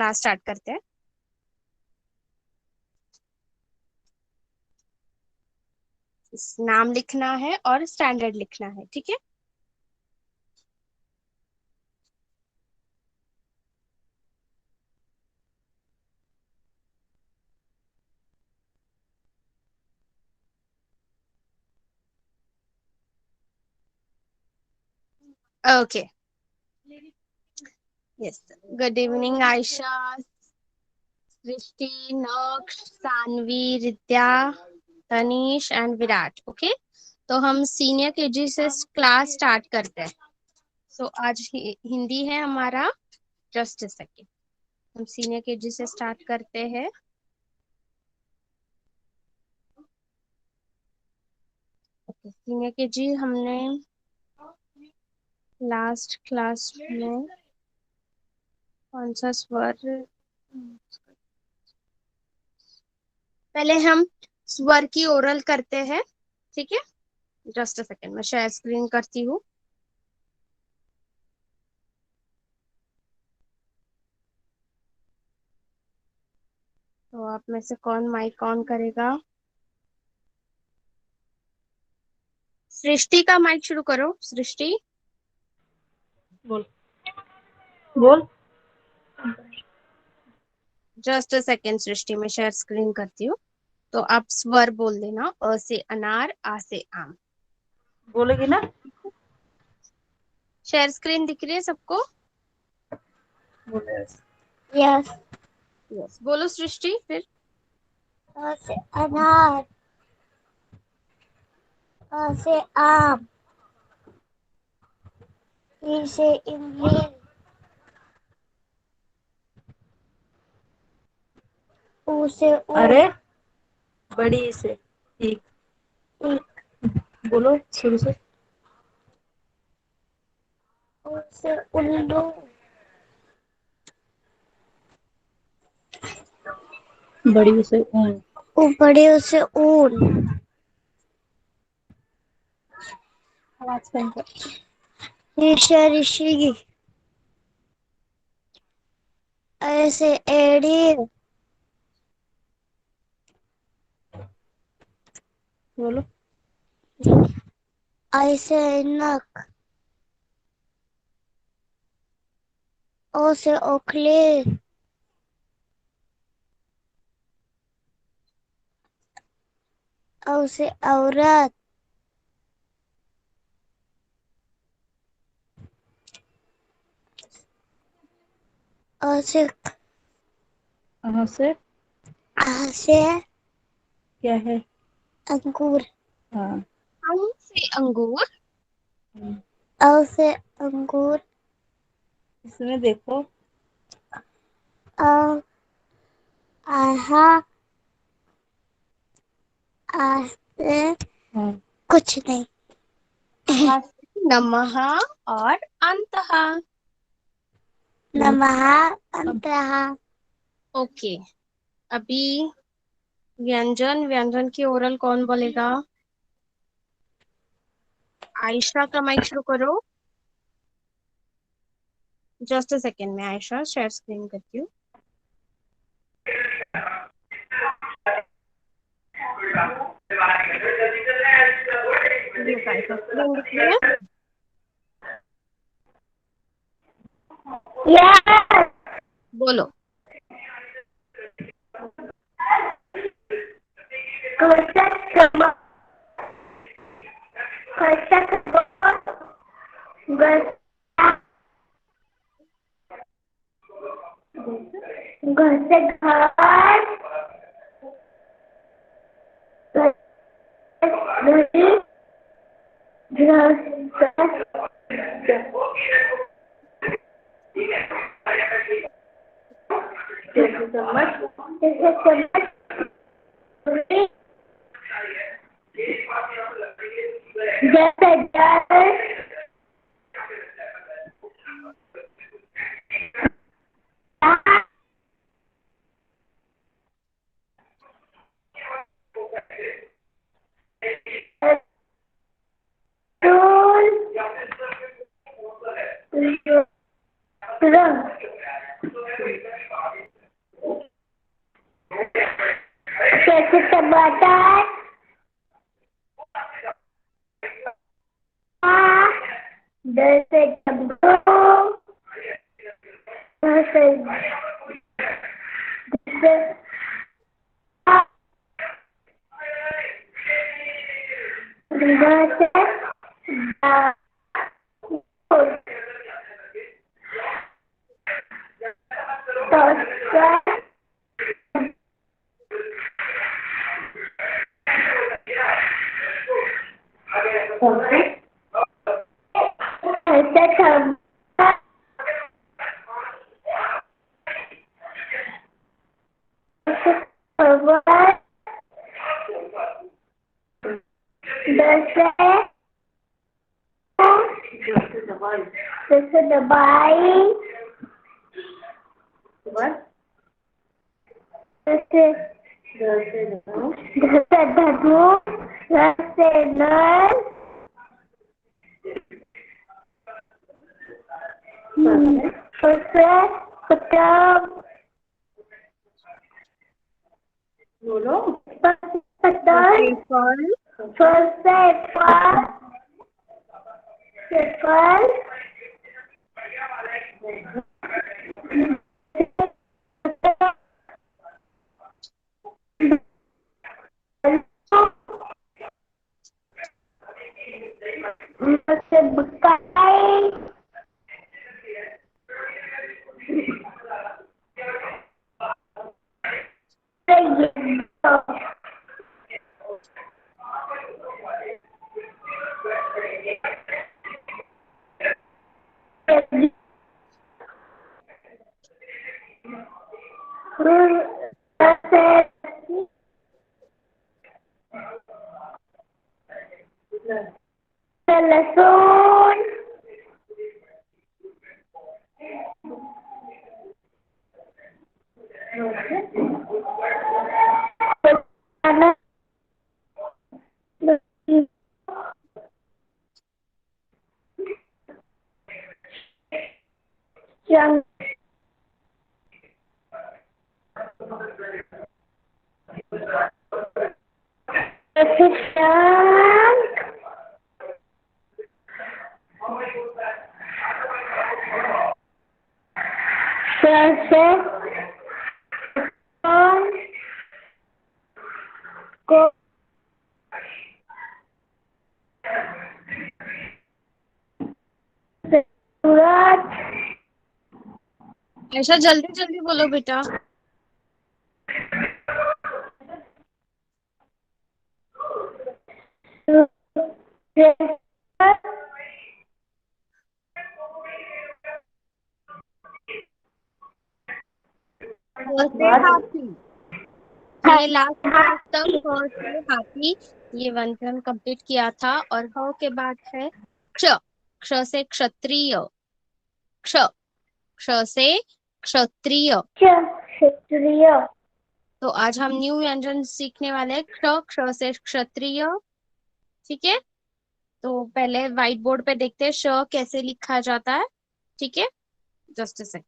Class start करते हैं। नाम लिखना है और स्टैंडर्ड लिखना है, ठीक है। Okay. Yes. Good evening Ayesha, Srishti, Naksh, Saanvi, Ritya, Tanish and Virat. Okay, तो हम सीनियर केजी से क्लास स्टार्ट करते हैं। सो आज हिंदी है हमारा। जस्ट अ सेकेंड, हम सीनियर केजी से स्टार्ट करते हैं। सीनियर केजी हमने लास्ट क्लास में कौन सा स्वर, पहले हम स्वर की ओरल करते हैं, ठीक है। जस्ट अ सेकेंड, मैं शेयर स्क्रीन करती हूँ। तो आप में से कौन माइक ऑन करेगा? सृष्टि का माइक शुरू करो। सृष्टि बोल बोल। जस्ट अ सेकेंड सृष्टि, मैं शेयर स्क्रीन करती हूँ। तो आप स्वर बोल देना, अ से अनार, आ से आम। बोलेगी ना? शेयर स्क्रीन दिख रही है सबको? बोले। यस। यस, बोलो सृष्टि फिर। अ से अनार, आ से आम, ई से इमली, ऊ से ऊन। अरे बड़ी से ठीक। एक, बोलो शुरू से। ऊ से उल्लू, बड़ी से ऊन। बड़े से ऊन, आवाज कम कर। ऋषि ऋषि, ऐसे एड़ी, बोलो। ऐसे नक, ओ से ओखली, औ से औरत, अ से कहाँ से? आ से क्या है? अंगूर, हाँ। आम से अंगूर। औ से अंगूर, इसमें देखो। औ आहा, आ से हाँ। कुछ नहीं। नमः और अंतः। नमः अब अंतः। ओके, अभी व्यंजन, व्यंजन की ओरल कौन बोलेगा? आयशा का माइक शुरू करो। जस्ट अ सेकेंड में आयशा शेयर स्क्रीन करती हूँ। Yes, आयशा स्क्रीन दिख रही है? यस। बोलो। कोशक घर से घर, जैसे बटन द से डब्लू द से दबाई बोलो लहसुन ऐसा जल्दी जल्दी बोलो बेटा। से हाथी, हमने लास्ट क्लास तक क से हाथी ये व्यंजन कंप्लीट किया था। और ह के बाद है क्ष, क्ष से क्षत्रिय, क्ष, क्ष से क्षत्रिय। क्षत्रिय। तो आज हम न्यू व्यंजन सीखने वाले हैं, क्ष, क्ष से क्षत्रिय। ठीक है, तो पहले व्हाइट बोर्ड पे देखते हैं श कैसे लिखा जाता है। ठीक है, just a second.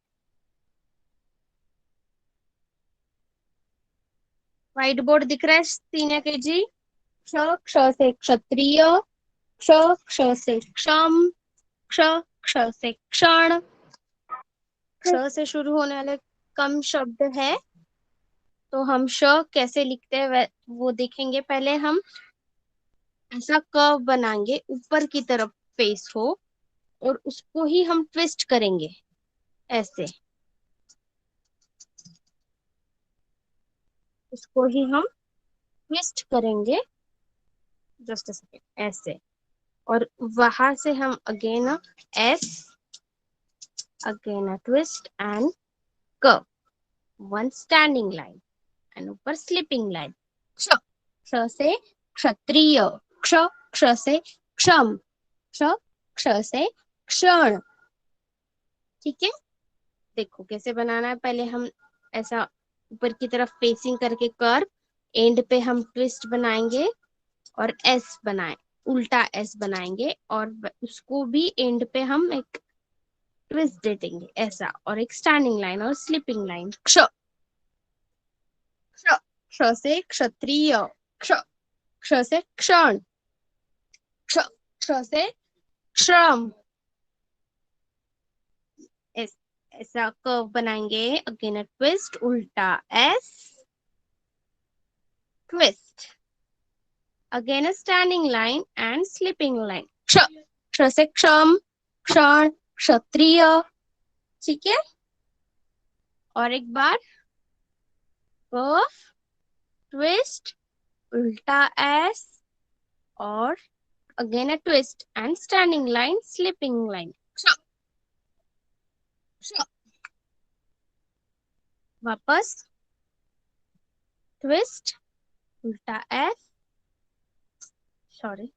White board दिख रहा है सीनियर केजी? क्ष, क्ष से क्षत्रिय, क्ष, क्ष से क्षम, क्ष, क्ष से क्षण। क्ष से शुरू होने वाले कम शब्द है, तो हम श कैसे लिखते हैं वो देखेंगे। पहले हम ऐसा कर्व बनाएंगे, ऊपर की तरफ फेस हो, और उसको ही हम ट्विस्ट करेंगे ऐसे, उसको ही हम ट्विस्ट करेंगे जस्ट अ सेकेंड ऐसे। और वहां से हम again S, again twist and curve, one standing line and ऊपर स्लिपिंग लाइन। क्ष, क्ष से क्षत्रिय, क्ष, क्ष से क्षम, क्ष, क्ष से क्षण। ठीक है, देखो कैसे बनाना है। पहले हम ऐसा ऊपर की तरफ फेसिंग करके कर्व, एंड पे हम ट्विस्ट बनाएंगे और एस बनाए, उल्टा एस बनाएंगे, और उसको भी एंड पे हम एक ट्विस्ट दे देंगे ऐसा, और एक स्टैंडिंग लाइन और स्लिपिंग लाइन। क्ष, क्ष, क्ष से क्षत्रिय, क्ष, क्ष से क्षण, क्ष, क्ष से श्रम। ऐसा कर्व बनाएंगे, अगेन अ ट्विस्ट, उल्टा S, twist, again a standing line and sleeping line. क्ष, क्ष से क्षम, क्षण, क्षत्रिय, ठीक है। और एक बार कर्व, ट्विस्ट, उल्टा एस, और again a twist and standing line, slipping line. Sh, sh. वापस twist, उल्टा S, sorry,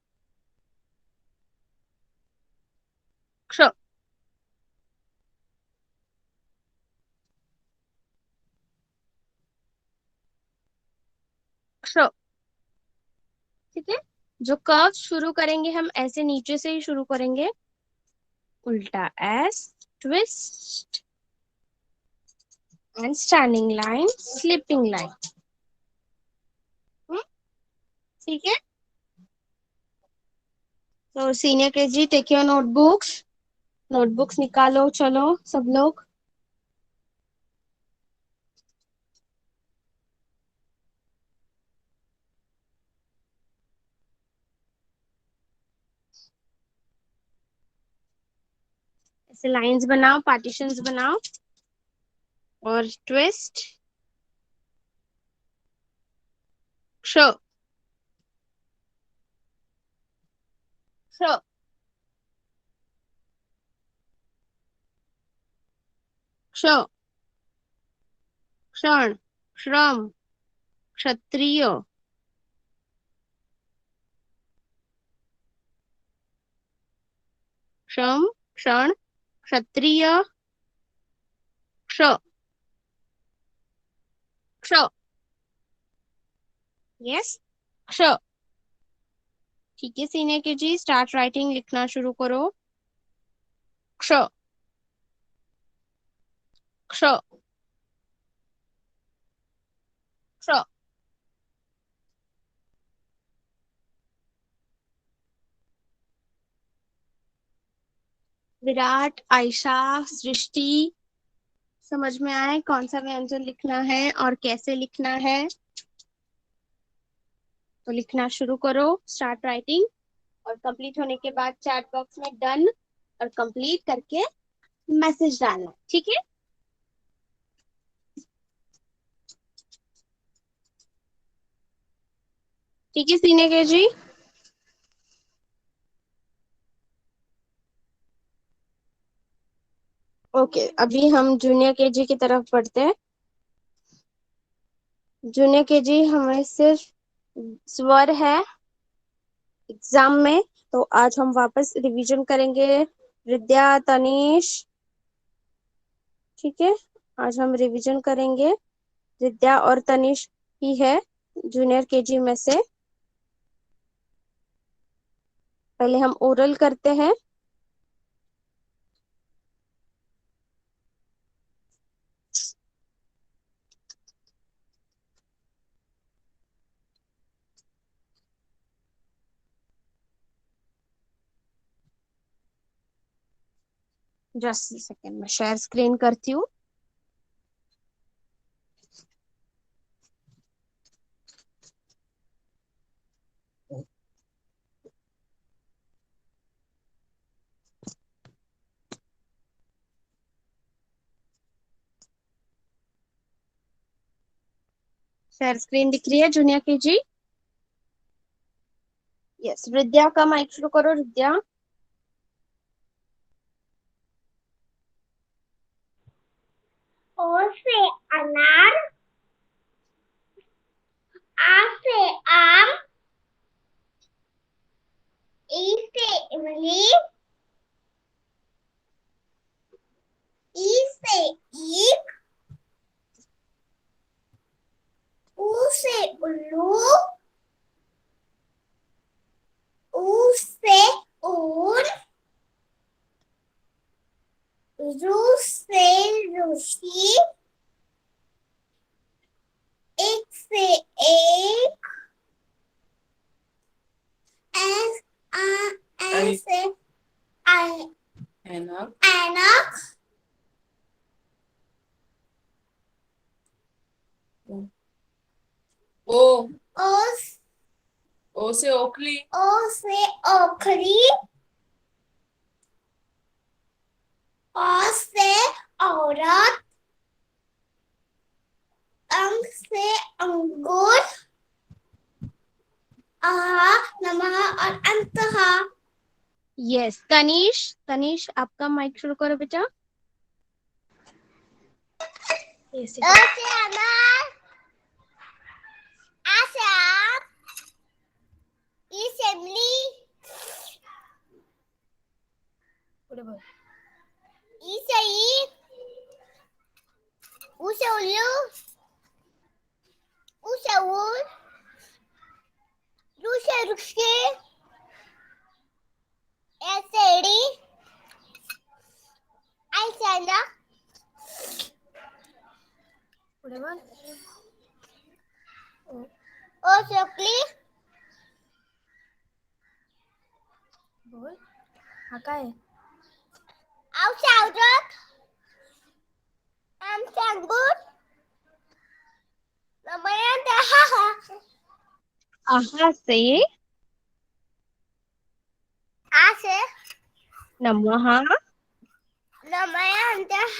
क्ष, क्ष, ठीक है। जो कर्व शुरू करेंगे हम ऐसे नीचे से ही शुरू करेंगे, उल्टा S, twist and standing line, slipping line, ठीक है। तो senior KG, take your notebooks, notebooks निकालो, चलो सब लोग। ऐसे लाइंस बनाओ, पार्टीशंस बनाओ, और ट्विस्ट, क्ष, क्ष, क्ष, क्षण, श्रम, क्षत्रिय, क्षम, क्षण, क्षत्रिय, क्ष, क्ष, यस, क्ष, ठीक है। सीनियर के जी, स्टार्ट राइटिंग, लिखना शुरू करो। क्ष, क्ष, क्ष, विराट, आयशा, सृष्टि, समझ में आए कौन सा व्यंजन लिखना है और कैसे लिखना है? तो लिखना शुरू करो, स्टार्ट राइटिंग, और कंप्लीट होने के बाद चैट बॉक्स में डन और कंप्लीट करके मैसेज डालना, ठीक है। ठीक है सीनियर के जी। ओके, अभी हम जूनियर केजी की तरफ बढ़ते हैं। जूनियर केजी हमें सिर्फ स्वर है एग्जाम में, तो आज हम वापस रिवीजन करेंगे। विद्या, तनीश, ठीक है, आज हम रिवीजन करेंगे। विद्या और तनीश ही है जूनियर केजी में से। पहले हम ओरल करते हैं। जस्ट सेकेंड, मैं शेयर स्क्रीन करती हूँ। शेयर स्क्रीन दिख रही है जूनियर केजी? यस, विद्या का माइक शुरू करो, विद्या। ओ से अनार, आ से आम, ई से इमली, ई से ईख, ऊ से उल्लू, ऊ से ऊन, रू से ऋषि, एक से ऐनक, ऐनक, ओ, ओस, ओ से ओखली, ओ से ओखली, औ से औरत, अंग से अंगूर, आहा, नमः और अंतः। यस तनीश, तनीश आपका माइक शुरू करो बेटा। अ से अनार, आ से आम, ई से इमली, ई से ईख, ऊ से उल्लू, ऊ से ऊन, रू से रुखी, ए से एड़ी, आई से अनार, ओ से ओखली, हा काय आव से औरत, आम से अंगूर, नमः अंतः। आहा से आ से नमः। नमः अंतः।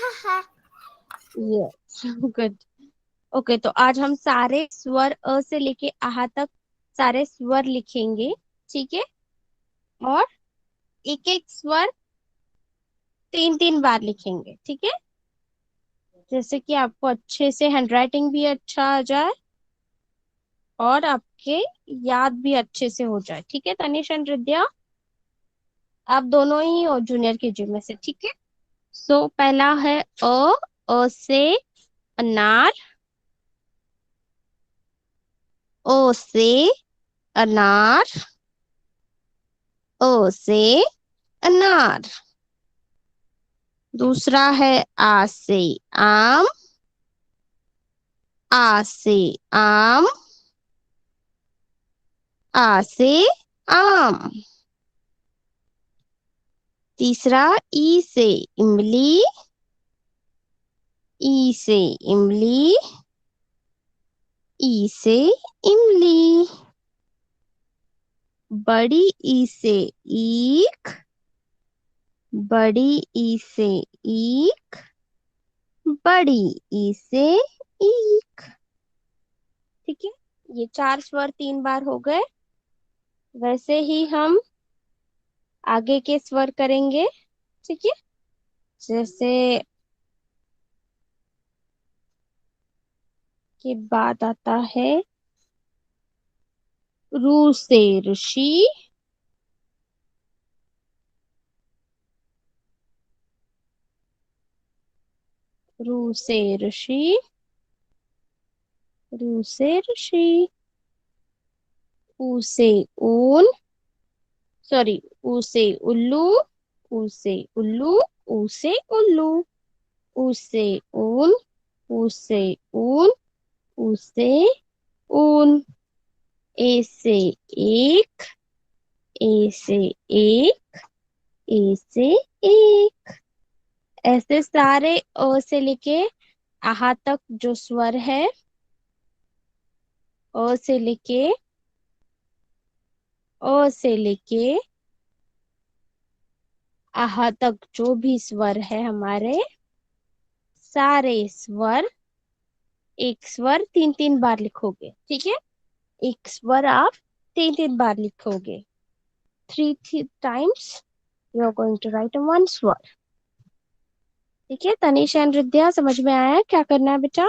Yes good. ओके तो आज हम सारे स्वर अ से लेके आहा तक सारे स्वर लिखेंगे, ठीक है। और एक एक स्वर 3 3 बार लिखेंगे, ठीक है, जैसे कि आपको अच्छे से हैंडराइटिंग भी अच्छा आ जाए और आपके याद भी अच्छे से हो जाए, ठीक है। तनिष एंड रिद्या आप दोनों ही हो जूनियर केजी में से, ठीक है। सो पहला है अ से अनार, ओ से अनार, ओ से अनार। दूसरा है आ से आम, आ से आम, आ से आम। तीसरा ई से इमली, ई से इमली, ई से इमली। बड़ी ई से ईख, बड़ी ई से ईख, बड़ी ई से ईख, ठीक है। ये 4 स्वर 3 बार हो गए। वैसे ही हम आगे के स्वर करेंगे, ठीक है। जैसे के बाद आता है रू से ऋषि, रू से ऋषि, रू से ऋषि। ऊ से ऊन, सॉरी, ऊ से उल्लू, ऊ से उल्लू, ऊ से उल्लू। ऊ से ऊन, ऊ से ऊन, ऊ से ऊन। ए से एक, ए से एक, ए से एक। ऐसे सारे अ से लेके आहा तक जो स्वर है, अ से लेके अ से लेके आहा तक जो भी स्वर है हमारे, सारे स्वर एक स्वर 3 3 बार लिखोगे, ठीक है। एक स्वर आप 3 3 बार लिखोगे। 3 times you are going to write one स्वर, ठीक है। तनिष एंड विद्या समझ में आया है क्या करना है बेटा?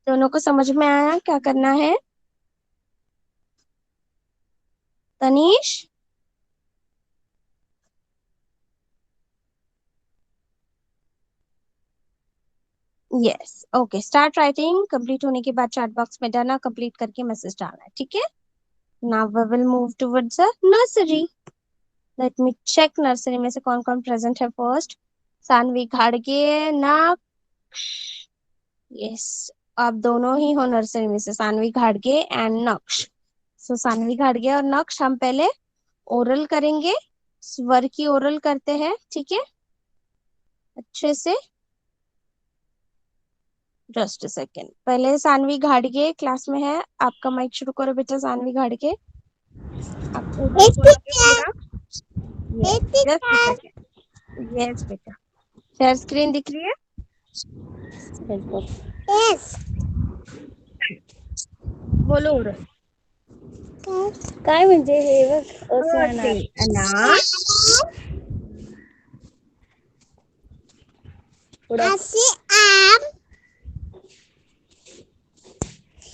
दोनों को समझ में आया क्या करना है? Tanish, yes okay. Start writing. Complete होने के बाद चैट बॉक्स में डालना, कंप्लीट करके मैसेज डालना है, ठीक है। Now we will move towards the nursery. Let me check nursery में से कौन कौन प्रेजेंट है फर्स्ट। सानवी घाड़गे, नक्श, यस आप दोनों ही हो नर्सरी में से, सानवी घाड़गे एंड नक्श। सो सानवी घाड़गे और नक्श हम पहले ओरल करेंगे, स्वर की ओरल करते हैं, ठीक है, अच्छे से। जस्ट सेकेंड, पहले सानवी घाड़गे क्लास में है, आपका माइक शुरू करो बेटा सानवी घाड़गे, आप ओरल Yes, बोलोगे teacher. पूरा। Yes, just teacher. Second, yes बेटा, शेयर स्क्रीन दिख रही है? Yes. बोलो ओरल। काय म्हणजे हे बघ अ असं से येणार अनार, पुढं Asi am.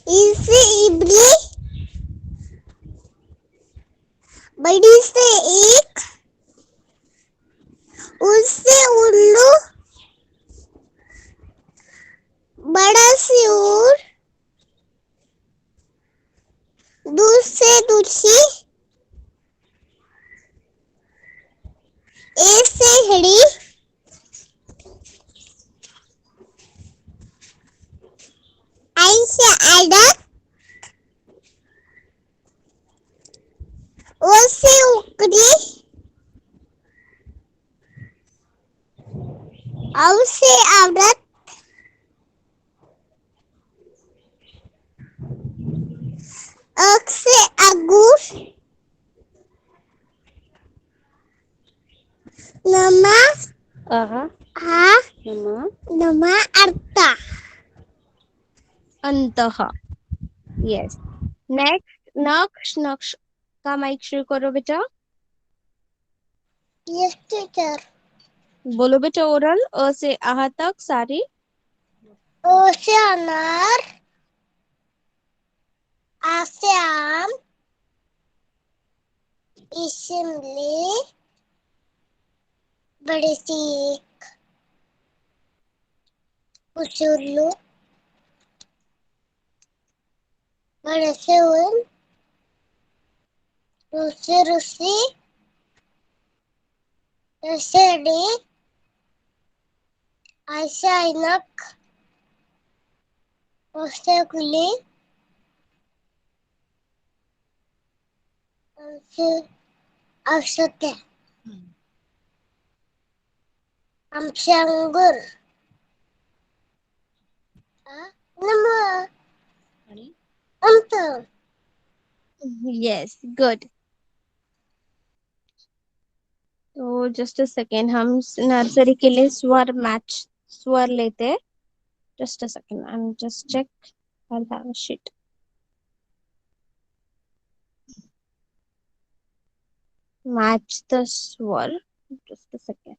Isi ibli. बड़ी से एक. उससे उल्लू. बड़ा से ऊर. दूर से दूसरी. ए से हड़ी. आई से अदरक. ओ से उकड़ी. औ से औरत. अक से अंगूर. नमा. आहा हा. नमा नमा अर्ता. अंतः, यस। नेक्स्ट नक्श, नक्श का माइक शुरू करो बेटा, यस टीचर. बोलो बेटा ओरल, अ से आह तक सारी। ओ से अनार. आ से आम. ई से इमली. बड़ी सी एक. ऊ से उल्लू. बड़े से ऊन. रू से रूसी. र से डी. आई से ऐनक. ओ से उगली. औ से औषध. आम से अंगूर. नमा. अंत. Yes, good. तो जस्ट अ सेकेंड, हम नर्सरी के लिए स्वर मैच स्वर लेते हैं। Just a second, I am just check, I have a sheet. Match the स्वर, just a second,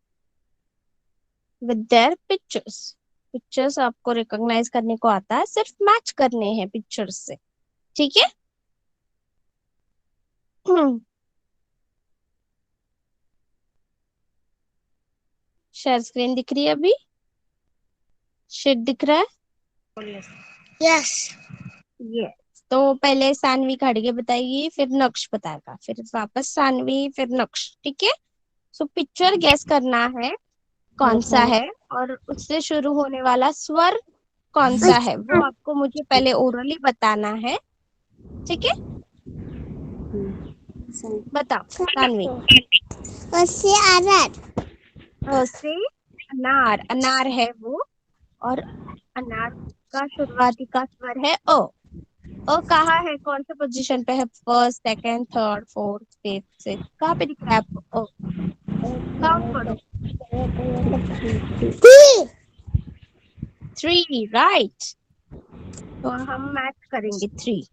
with their pictures. Pictures आपको रिकॉग्नाइज करने को आता है, सिर्फ मैच करने हैं पिक्चर्स से, ठीक है। शेयर स्क्रीन दिख रही है अभी? शीट दिख रहा है? यस. यस। तो पहले सानवी खड़गे बताएगी, फिर नक्श बताएगा, फिर वापस सानवी, फिर नक्श, ठीक है। सो पिक्चर गैस करना है कौन सा है, और उससे शुरू होने वाला स्वर कौन सा है, वो आपको मुझे पहले ओरली बताना है, ठीक है। बताओ सानवी। ओ से अनार. अ से अनार, अनार है वो, और अनार का शुरुआती का स्वर है अ। अ कहाँ है, कौन से पोजीशन पे है, first, second, third, fourth, fifth, six, कहाँ पे दिख रहा है आपको अ? काउंट करो। थ्री. 3, राइट। तो हम मैच करेंगे 3,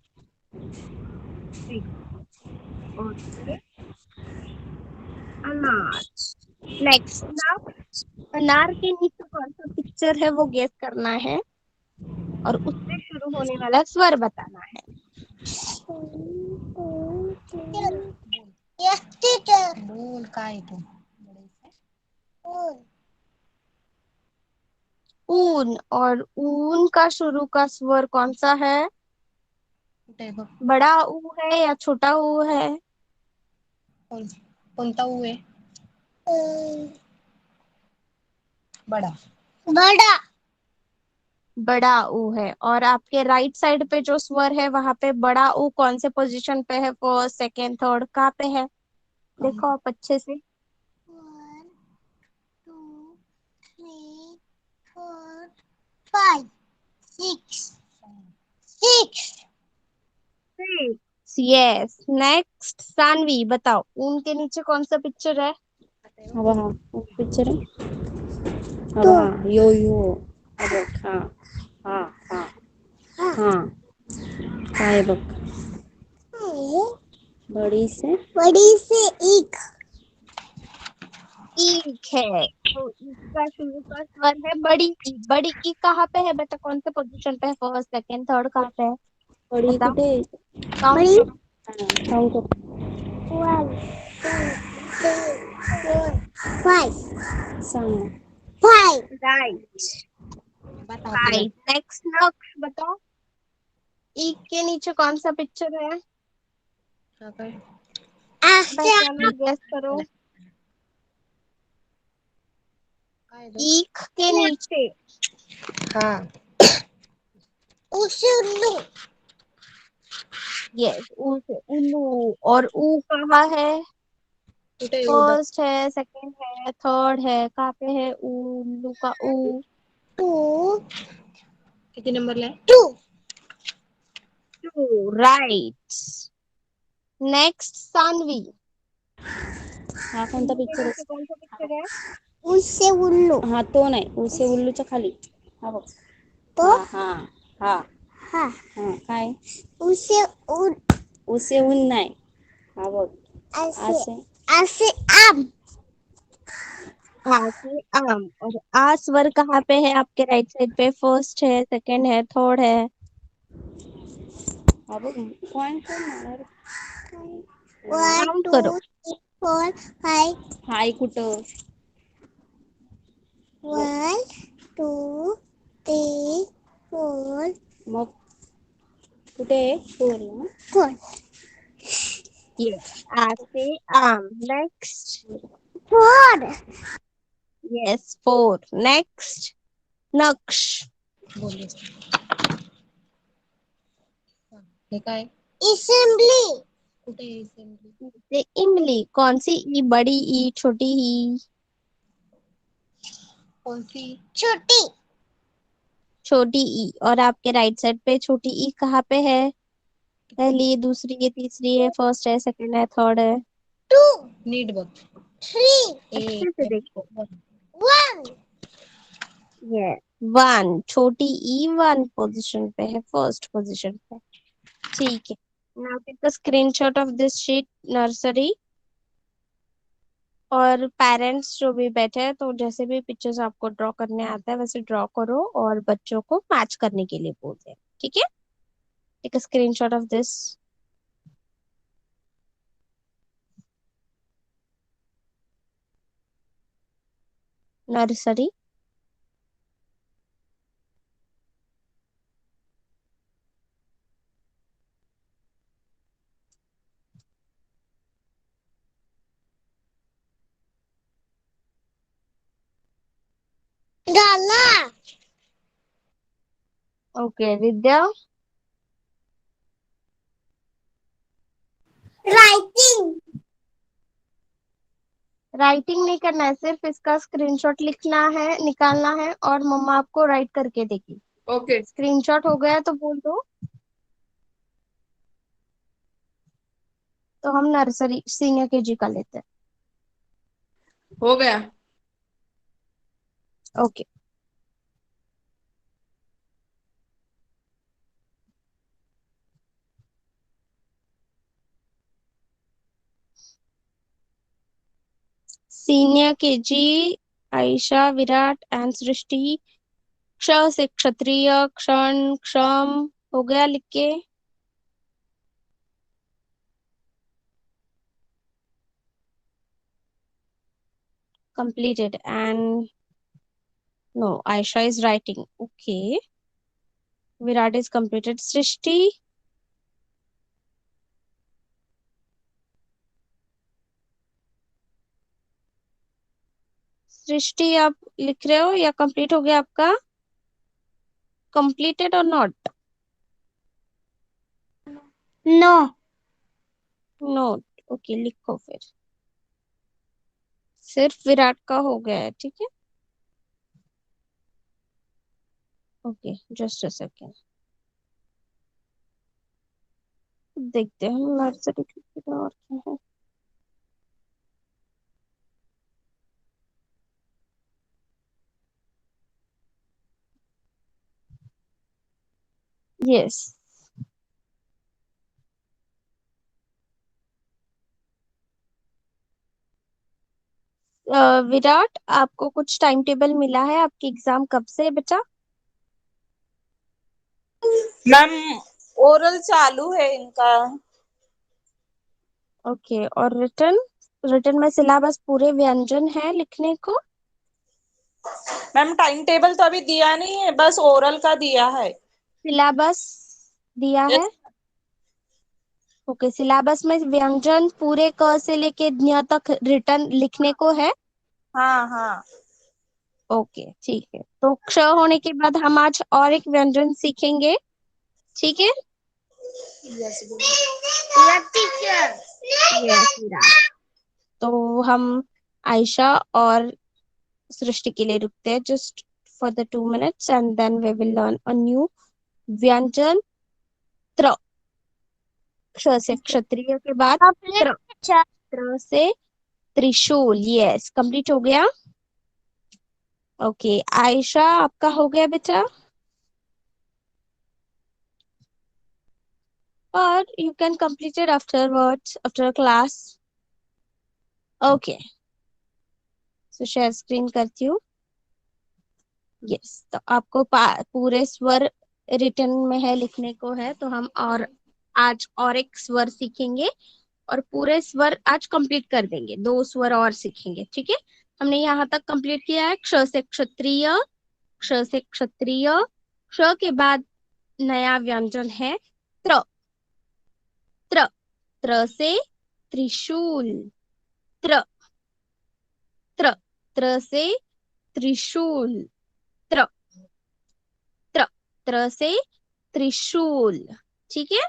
3 ओके। अनार। नेक्स्ट नाउ, अनार के नीचे कौन सा पिक्चर है वो गेस करना है, और उससे शुरू होने वाला स्वर बताना है। Yes teacher. बोल काय तू ऊन, और ऊन का शुरू का स्वर कौन सा है? कुठे बघ बड़ा ऊ है या छोटा ऊ है? कोणता ऊ आहे बडा बड़ा. बड़ा ऊ है। और आपके राइट साइड पे जो स्वर है वहां पे बड़ा ऊ कौन से पोजीशन पे है, फर्स्ट, सेकंड, थर्ड, कहाँ पे है? देखो आप अच्छे से। 1 2 3 4 5 6 6 यस। नेक्स्ट सानवी बताओ, ऊन के नीचे कौन सा पिक्चर है? अब हाँ पिक्चर है। अब हाँ यो यो अब हाँ हाँ हाँ हाँ काय बघ बड़ी से ईख ईक है, तो ईक का शुरू का स्वर है बड़ी ई। बड़ी ई कहाँ पे है बेटा? कौन से पोजीशन पे है? फर्स्ट, सेकंड, थर्ड कहाँ पे है? बड़ी बताओ। कुठे काउंट बड़ी करो। काउंट कर 1 2 3 4 सांग 5 राइट। बताओ तुला राइट। नेक्स्ट नक्श बताओ, ईक के नीचे कौन सा पिक्चर है? हा काय पहचानो, गेस करो। काय ग? ईक के नीचे हा उल्लू यस, ऊ से उल्लू। और ऊ कहाँ है? कुठे आहे उदा? फर्स्ट है, सेकंड है, थर्ड है, कहाँ पे है उल्लू का ऊ? 2 किती नंबरला आहे? 2 टू। राइट। नेक्स्ट सानवी, हा कोणता उल्लू के पिक्चर नीचे आहे कौन सा पिक्चर है? उससे उल्लू हा तो नाही उसे उल्लूच्या खाली हा बघ तो हा हा हा हा हा काय उसे उल उसे ऊन नाही हा बघ ऐसे असे ऐसे आम आ से आम। और आ स्वर कहाँ पे है आपके राइट साइड पे? फर्स्ट है, सेकंड है, थर्ड है? हा बघ पॉइंट मारणार 1 काउंट 2 करो। 3 4 5 हाय कुठं 1 2 3 4 मग कुठे आहे फोर 4 यस, आ से आम। नेक्स्ट। 4 yes, four. नेक्स्ट नक्श, बोललीस. हा, हे काय? असेंबली कुठे आहे assembly? से इमली। कौन सी ई? बड़ी ई, छोटी ई? कोणती? छोटी छोटी ई। और आपके राइट साइड पे छोटी ई कहाँ पे है? पहली, दूसरी है, तीसरी है, फर्स्ट है, सेकंड है, थर्ड है? 2 नीट बघ. 3 अच्छे से देखो। 1 ये वन, छोटी ई वन पोजीशन पे है, फर्स्ट पोजीशन पे। ठीक है। Now take a screenshot of this sheet nursery. और पेरेंट्स जो भी बैठे हैं, तो जैसे भी पिक्चर्स आपको ड्रॉ करने आता है वैसे ड्रॉ करो और बच्चों को मैच करने के लिए बोलते हैं, ठीक है? Take a screenshot of this nursery. डाला ओके विद्या। राइटिंग राइटिंग नहीं करना है, सिर्फ इसका स्क्रीनशॉट लिखना है, निकालना है और मम्मा आपको राइट करके देगी। ओके स्क्रीनशॉट हो गया तो बोल दो। तो हम नर्सरी सीनियर केजी का लेते हैं। हो गया. Okay. Senior KG Ayesha, Virat and Srishti. क्ष से क्षत्रिय, क्षण, क्षम। हो गया लिख के? completed and no, Aisha is writing. Okay. Virat is completed. Srishti, सृष्टि आप लिख रहे हो या कंप्लीट हो गया आपका? completed or not? No No. Okay, लिखो फिर। सिर्फ विराट का हो गया है, ठीक है। ओके, जस्ट अ सेकेंड, देखते हैं नर्सरी की और क्या है। यस, विराट, आपको कुछ टाइम टेबल मिला है? आपकी एग्जाम कब से है बेटा? मैम ओरल चालू है इनका। ओके, और रिटर्न? रिटर्न में सिलेबस पूरे व्यंजन है लिखने को? मैम टाइम टेबल तो अभी दिया नहीं है, बस ओरल का दिया है। सिलेबस दिया है? यस। ओके, सिलेबस में व्यंजन पूरे क से लेके ज्ञ तक रिटर्न लिखने को है? हाँ हाँ। ओके, ठीक है। तो क्ष होने के बाद हम आज और एक व्यंजन सीखेंगे, ठीक है। Yes teacher. यस विराट। तो हम आयशा और सृष्टि के लिए रुकते हैं just for the 2 minutes and then we will learn a new व्यंजन। त्र, क्ष से क्षत्रिय के बाद त्र, त्र से त्रिशूल। यस, कंप्लीट हो गया। ओके, आयशा आपका हो गया बेटा, और you can complete it afterwards after class. Okay, so share screen करती हूँ। यस, तो आपको पूरे स्वर रिटर्न में है लिखने को है, तो हम और आज और एक स्वर सीखेंगे और पूरे स्वर आज कंप्लीट कर देंगे। 2 स्वर और सीखेंगे, ठीक है। हमने यहाँ तक कंप्लीट किया है। क्ष से क्षत्रिय, क्ष से क्षत्रिय, क्ष के बाद नया व्यंजन है त्र, त्र, त्र से त्रिशूल, त्र, त्र, त्र से त्रिशूल, त्र, त्र, त्र से त्रिशूल, ठीक है।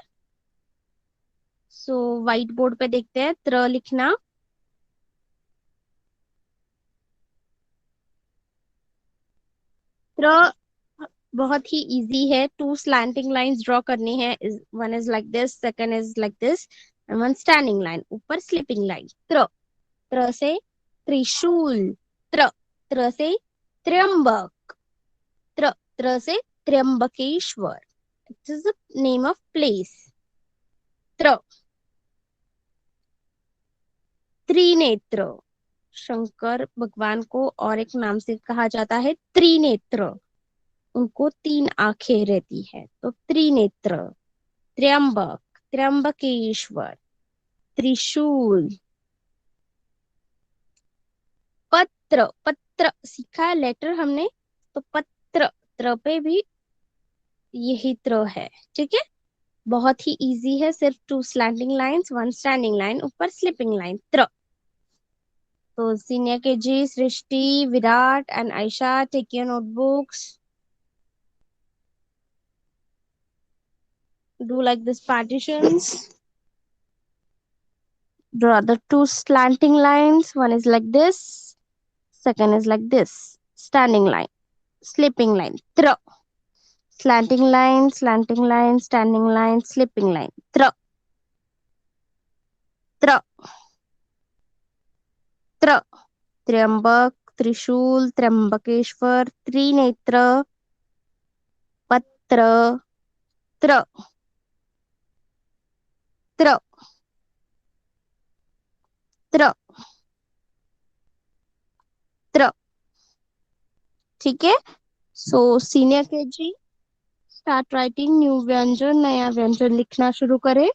सो व्हाइट बोर्ड पे देखते हैं त्र लिखना। त्र बहुत ही इजी है। 2 स्लैंटिंग लाइंस ड्रॉ करनी है। One is like this, second is like this, and one standing line, ऊपर स्लीपिंग लाइन। त्र, त्र से त्रिशूल, त्र, त्र से त्र्यंबक, त्र, त्र से Trimbakeshwar. It is the name of place. त्र, त्रिनेत्र, शंकर भगवान को और एक नाम से कहा जाता है त्रिनेत्र। उनको 3 आंखें रहती है, तो त्रिनेत्र। त्र्यंबक, त्र्यंबकेश्वर, त्रिशूल। पत्र, पत्र सीखा है लेटर हमने, तो पत्र, त्र पे भी यही त्र है, ठीक है। बहुत ही इजी है, सिर्फ 2 स्लैंटिंग लाइंस, 1 स्टैंडिंग लाइन, ऊपर स्लीपिंग लाइन, त्र। तो senior KG Srishti, Virat and Ayesha, take your notebooks, do like this partitions, draw the 2 slanting lines. One is like this, second is like this, standing line, slipping line, throw, slanting line, slanting line, standing line, slipping line, throw, throw, throw, Trimbak, त्रिशूल, त्र्यंबकेश्वर, त्रिनेत्र, पत्र, त्र, त्र, त्र, त्र, ठीक है। So senior KG start writing new व्यंजन, नया व्यंजन लिखना शुरू करें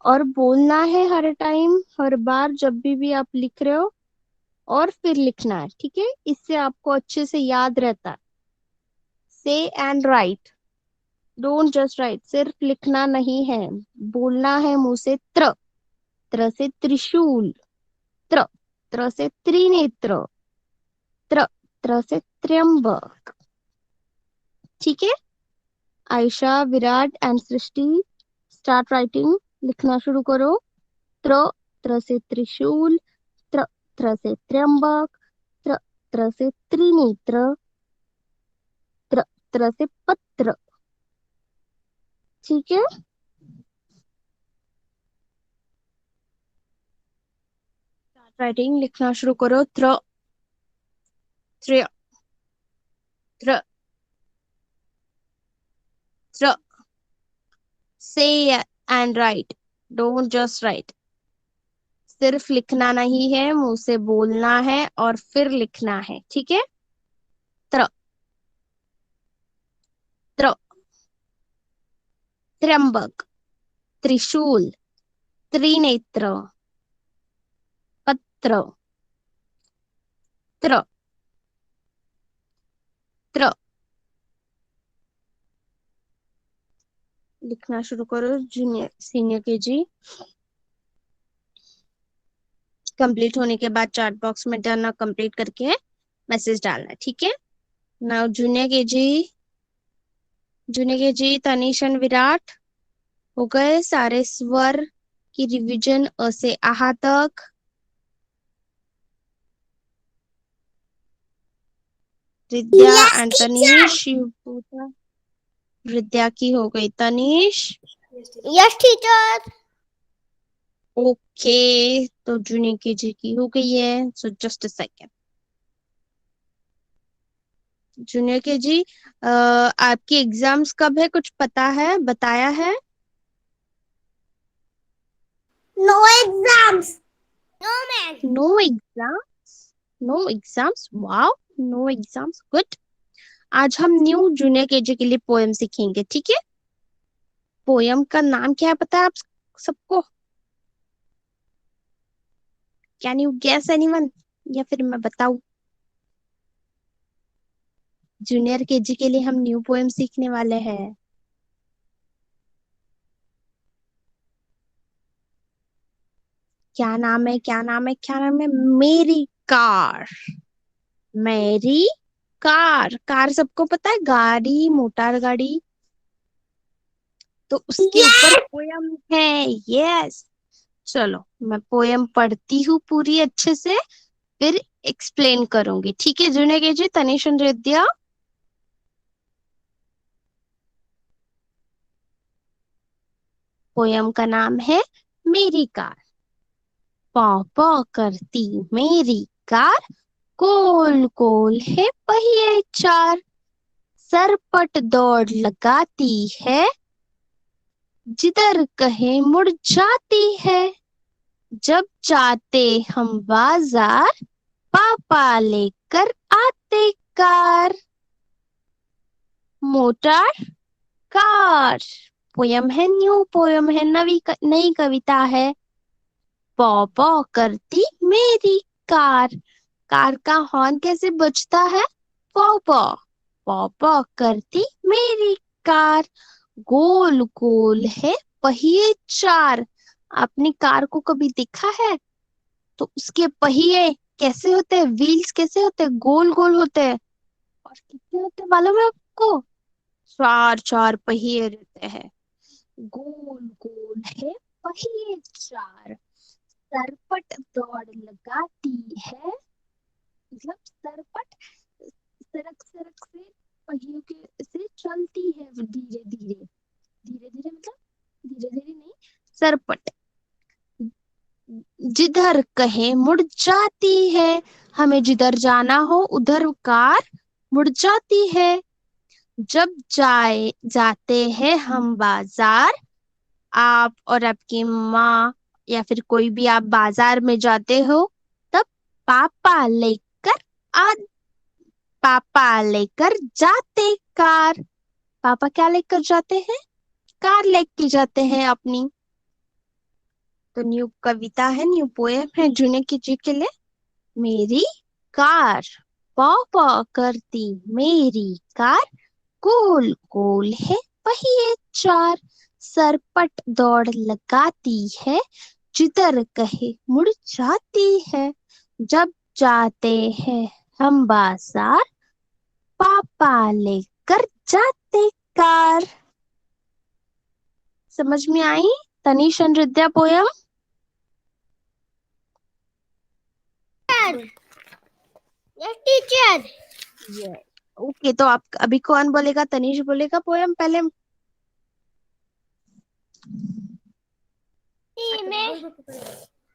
और बोलना है हर टाइम, हर बार जब भी आप लिख रहे हो, और फिर लिखना है, ठीक है। इससे आपको अच्छे से याद रहता है। से and right, don't just right, सिर्फ लिखना नहीं है, बोलना है मुंह से। त्र, त्र से त्रिशूल, त्र, त्र से त्रिनेत्र, त्र, त्र से त्र्यंबक, ठीक है। Ayesha, Virat and Srishti start writing, लिखना शुरू करो। त्र, त्र से त्रिशूल, त्र, त्र से त्र्यंबक, त्र से त्रिनेत्र, त्र से पत्र। ठीक है, राइटिंग लिखना शुरू करो। त्र, त्र्य, त्र, त्र। say and write, don't just write। सिर्फ लिखना नहीं है, मुंह से बोलना है और फिर लिखना है। ठीक है, त्र, त्र, त्र्यंबक, त्रिशूल, त्रिनेत्र, पत्र, त्र, त्र। लिखना शुरू करो। जूनियर सीनियर केजी कंप्लीट होने के बाद चैट बॉक्स में डन कंप्लीट करके मैसेज डालना। ठीक है, now junior KG Tanish and Virat हो गए सारे स्वर की रिवीजन अ से आहा तक। विद्या Yes, एंड teacher. तनिष, विद्या की हो गई। Tanish Yes, teacher. ओके, तो जूनियर केजी की हो गई है। So just a second. Junior KG आपकी एग्जाम्स कब है, कुछ पता है, बताया है? No exams. No, ma'am. No exams, no exams, wow, no exams, good. आज हम न्यू जूनियर केजी के लिए पोएम सीखेंगे। ठीक है, पोएम का नाम क्या है पता है आप सबको? कैन यू गेस एनीवन, या फिर मैं बताऊं? जूनियर केजी के लिए हम न्यू पोएम सीखने वाले हैं। क्या नाम है, क्या नाम है, क्या नाम है? मेरी कार, मेरी कार। कार सबको पता है, गाड़ी, मोटर गाड़ी। तो उसके ऊपर पोयम है। यस, चलो मैं पोयम पढ़ती हूँ पूरी अच्छे से, फिर एक्सप्लेन करूंगी। ठीक है junior KG, Tanish and Ridya. Poem का नाम है मेरी कार। पौ पौ करती मेरी कार, गोल गोल है पहिए चार, सरपट दौड़ लगाती है, जिधर कहे मुड़ जाती है। जब जाते हम बाजार, पापा लेकर आते कार। मोटर कार पोयम है, न्यू पोयम है, नई कविता है। पौ पौ करती मेरी कार, कार का हॉर्न कैसे बजता है? पौ पौ, पौ पौ करती मेरी कार, गोल गोल है पहिए चार। आपने कार को कभी देखा है? तो उसके पहिए कैसे होते हैं, व्हील्स कैसे होते हैं? गोल गोल होते हैं। और कितने होते हैं मालूम है आपको? चार चार पहिए रहते हैं। गोल गोल है पहिए चार, सरपट दौड़ लगाती है। मतलब सरपट सरक सरक से पहियों के से चलती है, धीरे धीरे, धीरे धीरे मतलब धीरे धीरे नहीं, सरपट। जिधर कहे मुड़ जाती है, हमें जिधर जाना हो उधर कार मुड़ जाती है। जब जाते हैं हम बाजार, आप और आपकी माँ या फिर कोई भी आप बाजार में जाते हो, तब पापा लेकर आ पापा लेकर जाते कार। पापा क्या लेकर जाते हैं? कार लेके जाते हैं अपनी। तो न्यू कविता है, न्यू पोएम है जूनियर केजी के लिए। मेरी कार, पौ पौ करती मेरी कार, गोल गोल है पहिए चार, सरपट दौड़ लगाती है, जिधर कहे मुड़ जाती है। जब जाते हैं हम बाजार, पापा लेकर जाते कार। समझ में आई Tanish and Ridya poem? Teacher yes teacher ये ओके, तो आप अभी कौन बोलेगा? तनीश बोलेगा पोयम पहले। में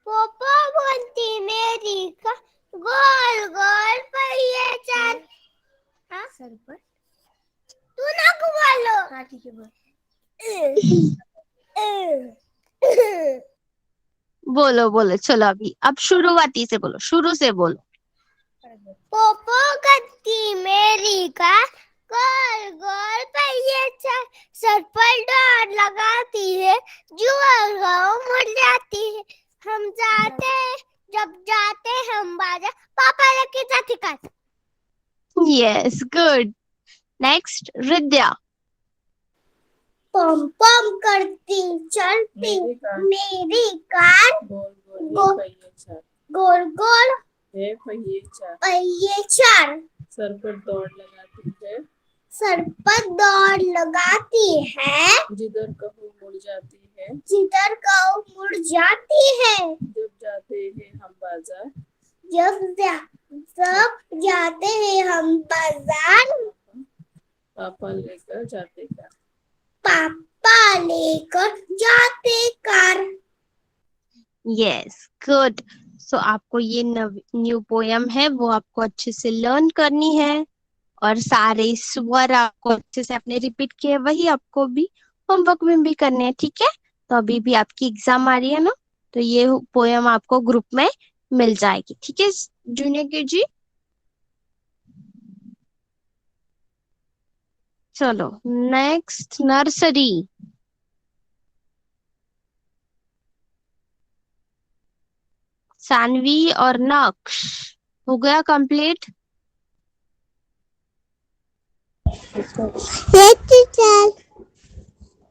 पोपो बनती मेरी का गोल गोल पहिए चार सर पर तू ना बोलो हाँ ठीक है बोल बोलो बोलो, चलो अभी अब शुरुआती से बोलो, शुरू से बोलो। पोपो करती मेरी का गोल गोल पहिए चार सर पर डोर लगाती है जुआ गाँव मुड़ जाती है हम जाते जब जाते हम बाजा पापा लेके जाती कार यस, गुड। नेक्स्ट, रिद्या। पम पम करती चलती मेरी कार गोल गोल पहिए चार सर पर दौड़ लगाती है, सर पर दौड़ लगाती है जिधर कहो मुड़ जाती है, जिधर कहो मुड़ जाती है जब जाते हैं हम बाजार, जब जाते हैं हम बाजार पापा लेकर जाते कार। पापा लेकर जाते कार यस, गुड। सो आपको ये न्यू पोयम है वो आपको अच्छे से लर्न करनी है, और सारे स्वर आपको अच्छे से आपने रिपीट किए, वही आपको भी होमवर्क में भी करने हैं, ठीक है? तो अभी भी आपकी एग्जाम आ रही है ना, तो ये पोयम आपको ग्रुप में मिल जाएगी, ठीक है जूनियर के जी? चलो नेक्स्ट, नर्सरी। सानवी और नक्श, हो गया कंप्लीट?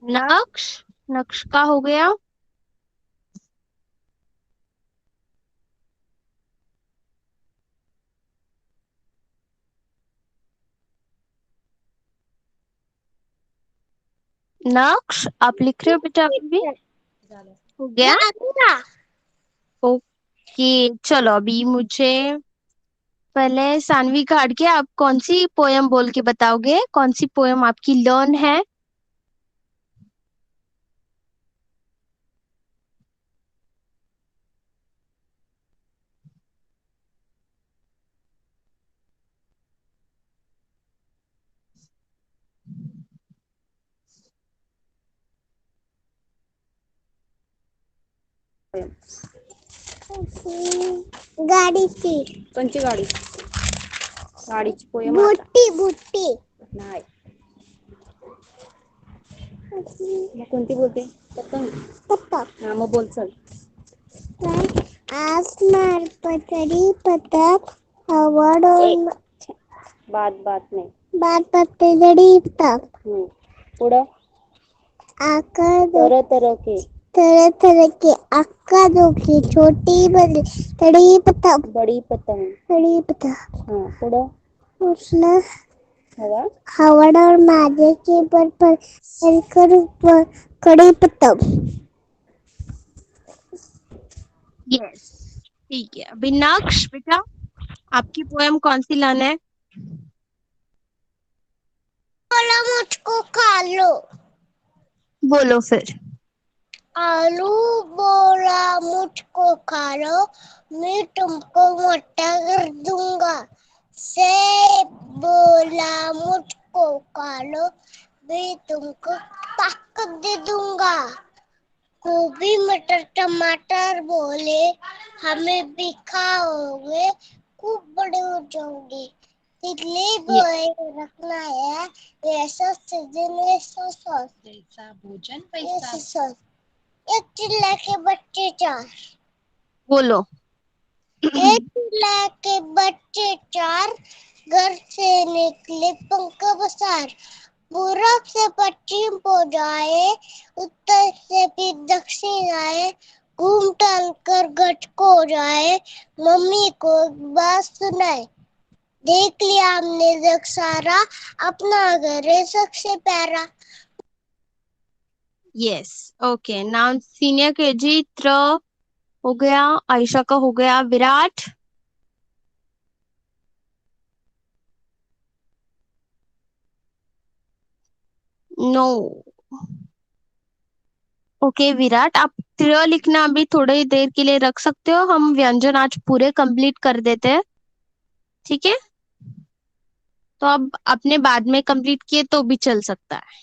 नक्श, नक्श का हो गया? नक्श, आप लिख रहे हो बेटा अभी भी? हो गया? ओके, चलो अभी मुझे पहले सानवी का हट के आप कौन सी पोयम बोल के बताओगे, कौन सी पोयम आपकी लर्न है? गाडीची कोणची गाडी? गाडीची पोयम बुट्टी बुट्टी नाही, मग कोणती बोलते? पतंग. पतंग हा मग बोल चल. आसमान पतरी पतंग हवाडोल बात नाही. बात पतरी पतंग पुढं आकार तरह तरह के आकारों की छोटी बड़ी बड़ी पतंग बड़ी पतंग. हा पुढं उसने हवा हवाड़ा और माजे के पर कर कड़ी पतंग यस, ठीक है। अभी नक्श बेटा, आपकी पोयम कौन सी लर्न है? बोला मुझको खा लो बोलो फिर। आलू बोला मुझको खा लो मैं तुमको मोटा कर दूंगा सेब बोला मुझको खा लो मैं तुमको ताकत दे दूंगा गोभी मटर टमाटर बोले हमें भी खाओगे खूब बड़े हो जाओगे तितली बोले रखना है वैसा सीजन वैसा सॉस जैसा भोजन वैसा पैसा सॉस एक चिल्ला के बच्चे चार बोलो। एक चिल्ला के बच्चे चार घर से निकले पंख बसार पूरब से पश्चिम को जाए उत्तर से फिर दक्षिण आए घूम टहल कर गठ को जाए मम्मी को बात सुनाए देख लिया हमने जग सारा अपना घर है सबसे प्यारा yes, okay. Now senior KG त्र हो गया, आयशा का हो गया, विराट नो। ओके विराट, आप त्र लिखना अभी थोड़ी देर के लिए रख सकते हो, हम व्यंजन आज पूरे कंप्लीट कर देते हैं, ठीक है? तो अब अपने बाद में कंप्लीट किए तो भी चल सकता है,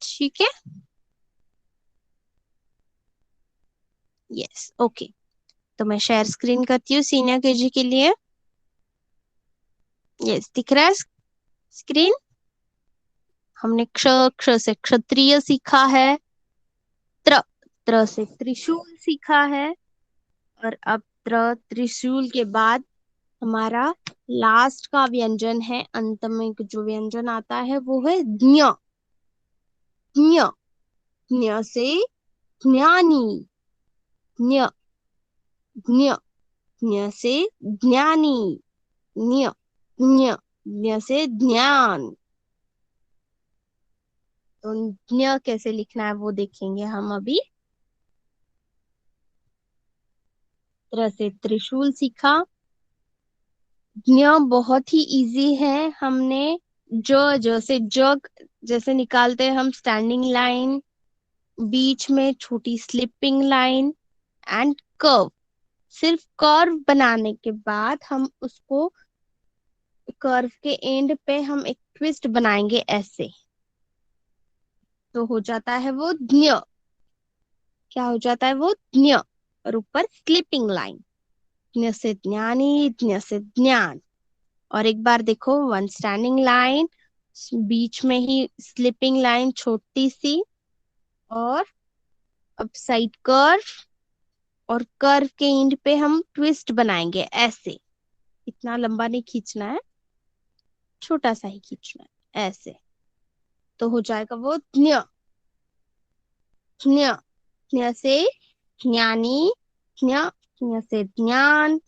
ठीक है? Yes okay. तो मैं शेयर स्क्रीन करती हूँ सीनियर केजी के लिए। यस दिख रहा है स्क्रीन? हमने क्ष, क्ष से क्षत्रिय सीखा है, त्र, त्र से त्रिशूल सीखा है, और अब त्र त्रिशूल के बाद हमारा लास्ट का व्यंजन है, अंत में जो व्यंजन आता है वो है ज्ञ। ज्ञ, ज्ञ से ज्ञानी, ज्ञ, ज्ञ, ज्ञ से ज्ञानी, ज्ञ, ज्ञ, ज्ञ से ज्ञान। तो ज्ञ कैसे लिखना है वो देखेंगे हम अभी। त्र से त्रिशूल सीखा। ज्ञ बहुत ही इजी है, हमने ज से जग जैसे निकालते हैं हम, स्टैंडिंग लाइन, बीच में छोटी स्लिपिंग लाइन एंड कर्व। सिर्फ कर्व बनाने के बाद हम उसको कर्व के एंड पे हम एक ट्विस्ट बनाएंगे ऐसे, तो हो जाता है वो ज्ञ। क्या हो जाता है वो? ज्ञ। और ऊपर स्लिपिंग लाइन, ज्ञ से ज्ञानी, ज्ञ से ज्ञान। और एक बार देखो, वन स्टैंडिंग लाइन, बीच में ही स्लिपिंग लाइन छोटी सी, और अब साइड कर्व, और कर्व के एंड पे हम ट्विस्ट बनाएंगे ऐसे। इतना लंबा नहीं खींचना है, छोटा सा ही खींचना है ऐसे, तो हो जाएगा वो ज्ञ। ज्ञ, ज्ञ से ज्ञानी, ज्ञ, ज्ञ से ज्ञान,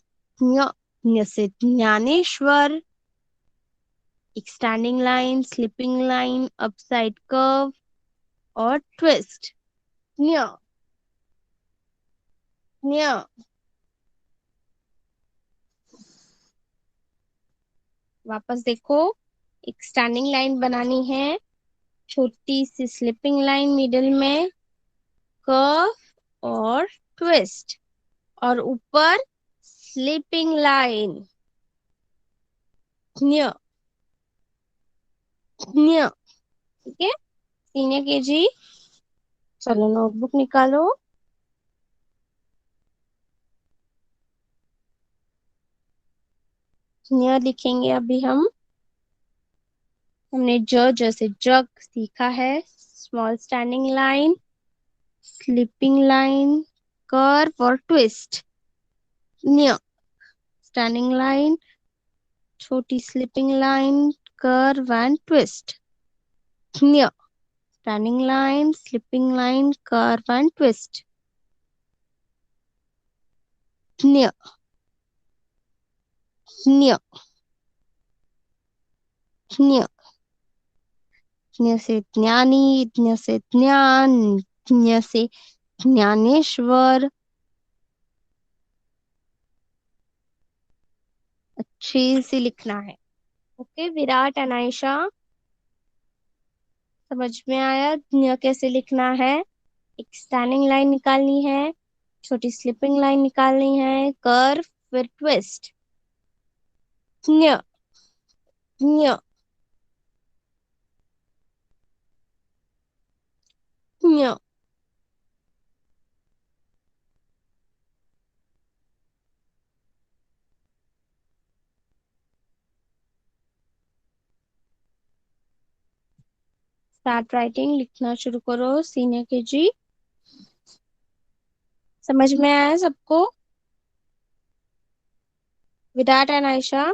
ज्ञ, ज्ञ से ज्ञानेश्वर। एक standing line, slipping line, upside curve और ट्विस्ट। ज्ञ, ज्ञ। वापस देखो, एक स्टैंडिंग लाइन बनानी है, छोटी सी स्लिपिंग लाइन मिडिल में, कर्व और ट्विस्ट, और ऊपर स्लीपिंग लाइन, ज्ञ, ज्ञ। ठीक है सीनियर केजी, चलो नोटबुक निकालो। ज्ञ लिखेंगे अभी हम। हमने ज जैसे जग सीखा है, small standing line, sleeping line, curve और ट्विस्ट। ज्ञ, स्टैंडिंग लाइन, छोटी sleeping line, curve and twist. ज्ञ, standing line, sleeping line, curve and twist. ज्ञ, ज्ञ, ज्ञ, ज्ञ से ज्ञानी, ज्ञ से ज्ञान, ज्ञ से ज्ञानेश्वर। अच्छे से लिखना है, ओके विराट एंड आयशा? समझ में आया ज्ञ कैसे लिखना है? एक स्टैंडिंग लाइन निकालनी है, छोटी स्लिपिंग लाइन निकालनी है, कर्व फिर ट्विस्ट। ज्ञ, ज्ञ, ज्ञ। स्टार्ट राइटिंग, लिखना शुरू करो सीनियर केजी। समझ में आया सबको? विराट एंड आयशा?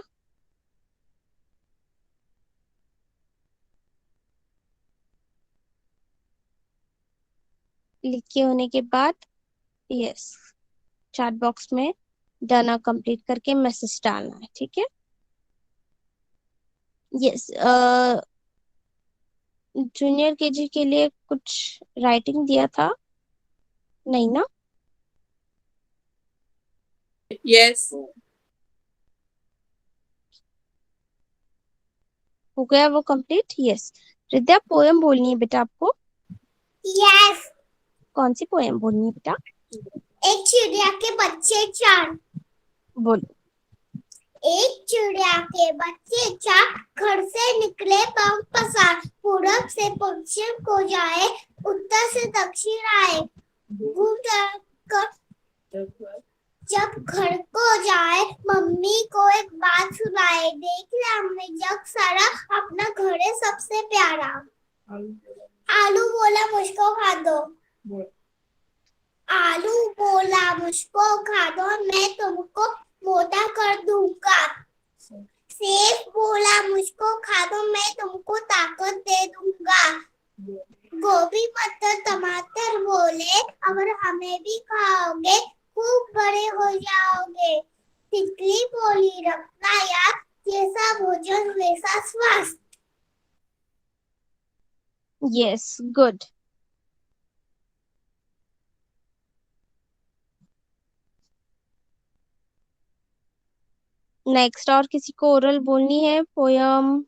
लिखे होने के बाद यस, चैट बॉक्स में डन कंप्लीट करके मैसेज डालना है, ठीक है? यस जूनियर केजी के लिए कुछ राइटिंग दिया था? नहीं ना? यस। हो गया वो कंप्लीट? यस। रिद्या पोयम बोलनी है बेटा आपको। यस। कौन सी पोयम बोलनी है बेटा? एक चिड़िया के बच्चे चार। बोलो। एक चिड़िया के बच्चे चार, घर से निकले पंख पसार, पूरब से पश्चिम को जाए, उत्तर से दक्षिण आए। घूम कर जब घर को जाए, मम्मी को एक बात सुनाए, देख ले हमने जग सारा, अपना घर है सबसे प्यारा। आलू बोला मुझको खा दो, आलू बोला मुझको खा दो, मैं तुमको मोटा कर दूंगा। सेब बोला मुझको खा दो, मैं तुमको ताकत दे दूंगा। गोभी मटर टमाटर बोले, अगर हमें भी खाओगे खूब बड़े हो जाओगे। तितली बोली रखना याद, जैसा भोजन वैसा स्वास्थ्य। Yes, good. नेक्स्ट, और किसी को ओरल बोलनी है पोयम,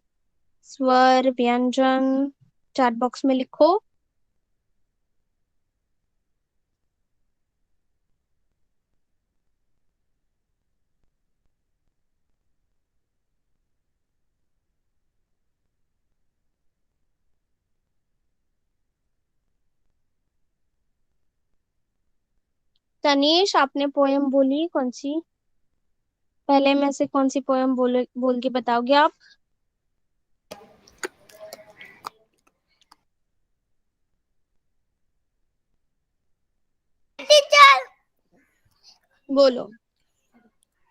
स्वर, व्यंजन? चैट बॉक्स में लिखो। तनीश, आपने पोयम बोली कौन सी? पहले में से कौन सी पोयम बोल के बताओगे आप? टीचर, बोलो।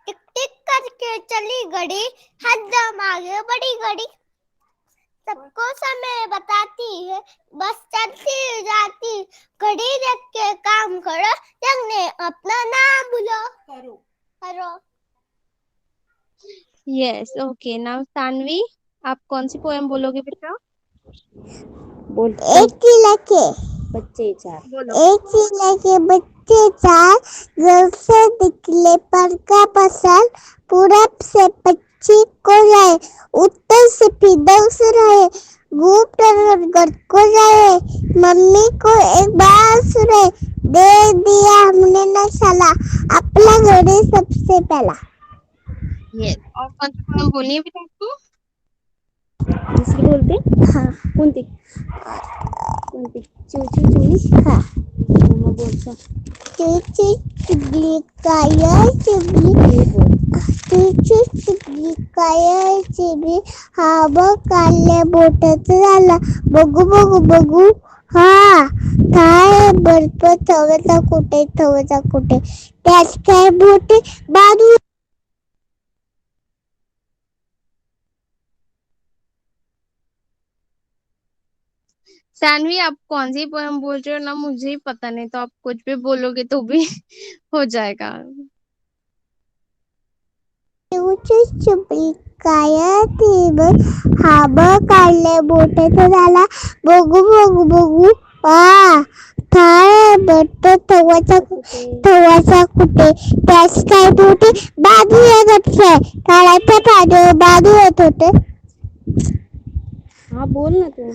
टिक टिक करके चली घड़ी, हरदम आगे बढ़ी घड़ी, सबको समय बताती है, बस चलती जाती, घड़ी देख के काम करो, जगने अपना नाम भूलो। करो। Yes, okay. नाउ सानवी, आप कौन सी पोयम बोलोगे बेटा? बोल। एक चिड़िया के बच्चे चार। बोलो। एक चिड़िया के बच्चे चार, घर से निकले पर का पसार, पूरब से पश्चिम को जाए, उत्तर से फिर दक्षिण आए। घूम कर घर को जाए, मम्मी को एक बात सुनाए, दे दिया हमने न साला, अपना घर है सबसे पहला। यस, और कौन सी पोयम बोलनी है बेटा आपको? दूसरी बोलते? हाँ। कोणती? कोणती? चिवची चिवणी? हाँ। मग बोलता. चूची चुगली काय चुगली, चूची चुगली काय चुगली, हा बघ काढल्या बोटाचं झाला, बघू बघू बघू, हा काय बर्फ थवचा कुठे, त्याच काय बोटे बाजू। सानवी, आप कौन सी पोयम बोल रहे हो ना? मुझे ही पता नहीं, तो आप कुछ भी बोलोगे तो भी हो जाएगा। चूची चुगली काय ती बघ, हा बघ काढल्या बोटाचं झाला, बघू बघू बघू, हा काय बर्फ थवचा कुठे, त्याच काय बोटे बाजू येत काढायचा पाहिजे बाजू येत होते, हा बोल ना तू.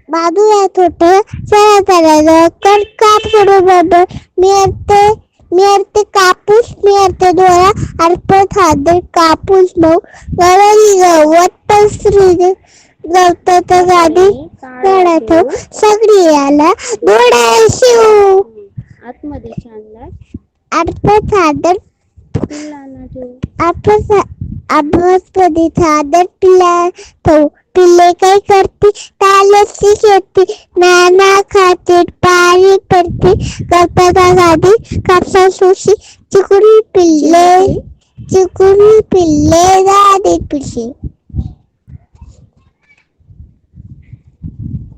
बाजू येत होते, चला चला कर काप करू बरोबर, मी अर्थे कापूस, मी अर्थे दोरा, अर्पत हादर कापूस मऊ, गवळी गवत पसरू, गवताचा गाडी काढा सगळी याला दोडा शिव, आतमध्ये छानला अर्पत हादर पिल्लांना ठेव. अभ्यासमध्ये सादर पिल्ले काय करते, तालची शेती, नाना खाते पाणी पडते, गप्पाचा गाडी कापसा सुशी, चिकुरी पिल्ले गाडी पिशी।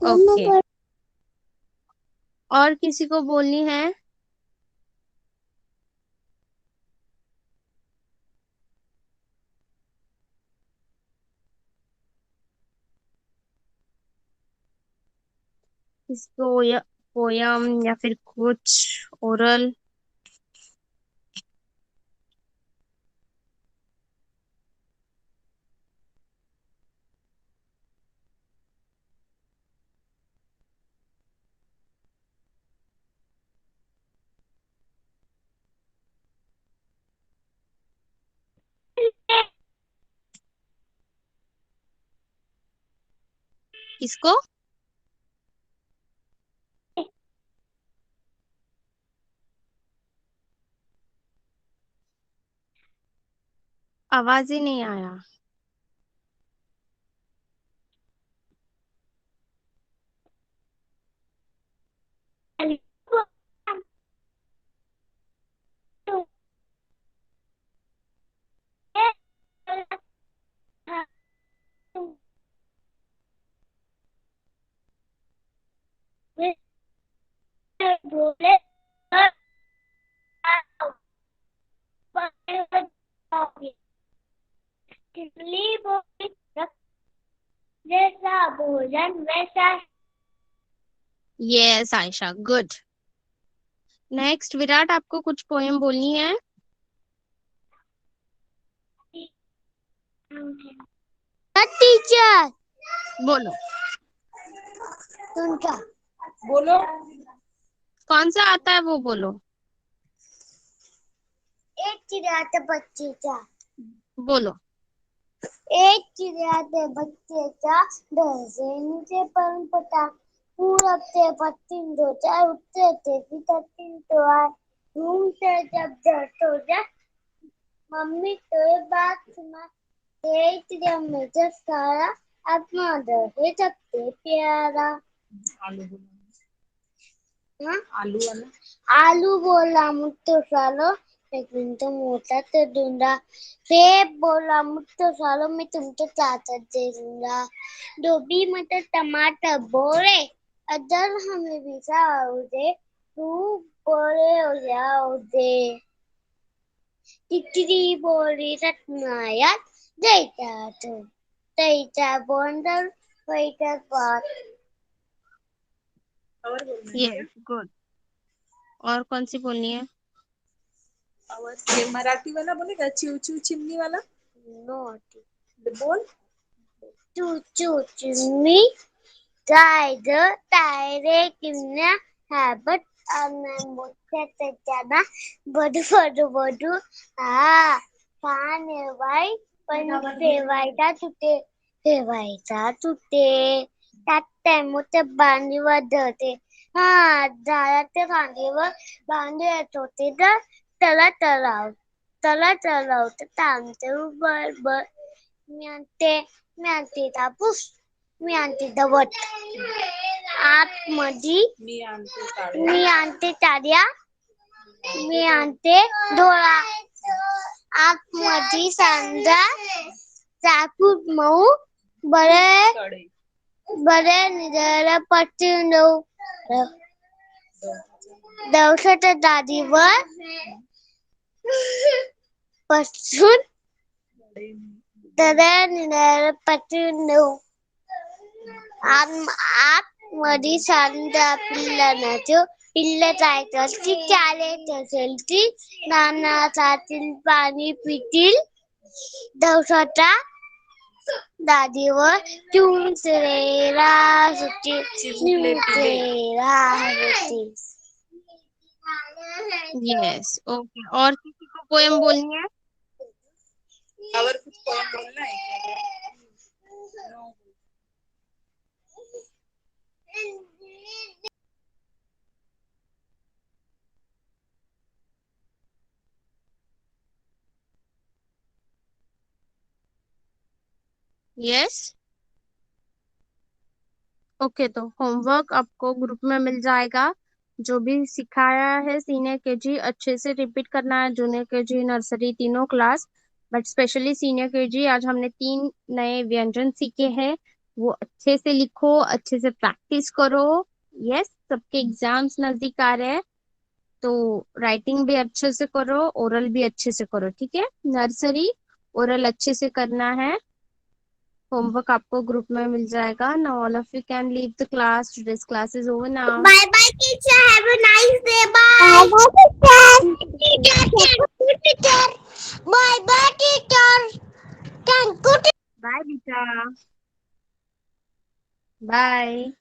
ओके, और किसी को बोलनी है? इसको पोयम या फिर कुछ ओरल? किसको? आवाज ही नहीं आया। बोले तितली बोली जैसा भोजन वैसा। Yes Ayesha, good. Next Virat, आपको कुछ पोएम बोलनी है? टीचर बोलो। तुम क्या बोलो। कौन सा आता है वो बोलो। एक चिड़िया थे बच्चे था, बोलो। एक चिड़िया थे बच्चे था, डर से नीचे पर पटा, पूरब से पश्चिम दो चार उत्तर से सीधा तीन तो आए, घूमते जब डर तो जा, मम्मी तो ये बात सुना, एक चिड़िया में जब सारा, अपना डर है सबसे प्यारा। आलू बोलो। हाँ? आलू वाला। आलू बोला मुझको सालो, लेकिन तुम मोटा तो दूंगा। सेब बोला मुझको सालो, मैं तुमको चाचा दे दूंगा। गोभी मटर टमाटर बोले, अदर हमें भी साओ दे, तू बोले हो जाओ दे। तितली बोली रत्नाया, जैसा तू तैसा बोंदर वैसा बात। और बोलना है क्या? Yes, good. और कौन सी बोलनी है? और ये मराठी वाला बोलेगा, चिव चिव चिमनी वाला नोट बोल। चू चू चिमनी टायरे किन्ना हैबट मोठ्या त्याच्याना बडू बडू बडू हा छान आहे बाई, पण ठेवायचा तुटे त्यात मोठ्या बांधीवर धरते, हा झाडाच्या फांदीवर बांधू येत होते तर त्याला तलाव तर थांबते बर मी आणते कापूस, मी आणते दवट, आतमध्ये मी आणते ताड्या, मी आणते डोळा, आतमध्ये सांजा चाकूत मऊ बरे निजाला पटवून देऊ, दवसाच्या दादीवर बसून निजाला पटवून देऊ, आतमध्ये सांजा पिल्लानाचं, पिल्ल जायचं ती चालेल असेल ती नानासातील पाणी पितील, दवसाच्या दादीवर चिमचेरा सुटी चिमचेरा होती। Yes, okay. और किसी को पोएम बोलनी है? और कुछ पोएम बोलना है क्या? No. Yes, okay. तो होमवर्क आपको ग्रुप में मिल जाएगा। जो भी सिखाया है सीनियर केजी अच्छे से रिपीट करना है, जूनियर केजी नर्सरी तीनों class, but specially senior KG. आज हमने 3 नए व्यंजन सीखे हैं, वो अच्छे से लिखो, अच्छे से प्रैक्टिस करो। यस, सबके एग्जाम्स नजदीक आ रहे हैं, तो राइटिंग भी अच्छे से करो, ओरल भी अच्छे से करो, ठीक है? नर्सरी ओरल अच्छे से करना है। होमवर्क आपको ग्रुप में मिल जाएगा। Now all of you can leave the class, today's class is over now. Bye bye teacher, have a nice day. Bye. Bye bye teacher. Bye bye teacher. Thank you. Bye बेटा, bye.